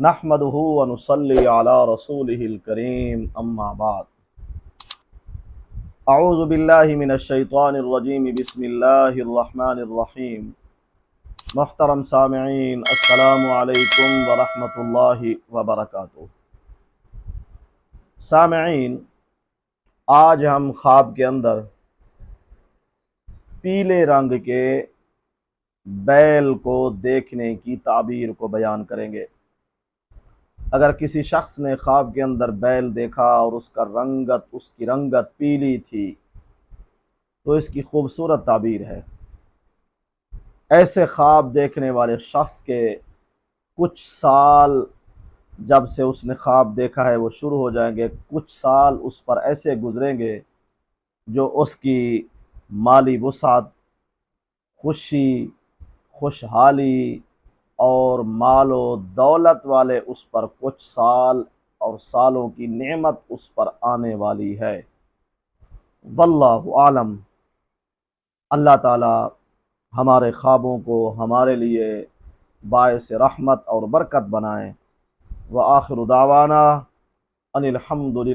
نحمدہ ونصلی علی رسولہ الکریم اما بعد اعوذ باللہ من الشیطان الرجیم بسم اللہ الرحمن الرحیم محترم سامعین السلام علیکم ورحمۃ اللہ وبرکاتہ۔ سامعین، آج ہم خواب کے اندر پیلے رنگ کے بیل کو دیکھنے کی تعبیر کو بیان کریں گے۔ اگر کسی شخص نے خواب کے اندر بیل دیکھا اور اس کی رنگت پیلی تھی تو اس کی خوبصورت تعبیر ہے۔ ایسے خواب دیکھنے والے شخص کے کچھ سال جب سے اس نے خواب دیکھا ہے وہ شروع ہو جائیں گے، کچھ سال اس پر ایسے گزریں گے جو اس کی مالی وسعت، خوشی، خوشحالی اور مال و دولت والے اس پر کچھ سال اور سالوں کی نعمت اس پر آنے والی ہے۔ واللہ عالم۔ اللہ تعالی ہمارے خوابوں کو ہمارے لیے باعث رحمت اور برکت بنائیں۔ وآخر دعوانا ان الحمد للہ۔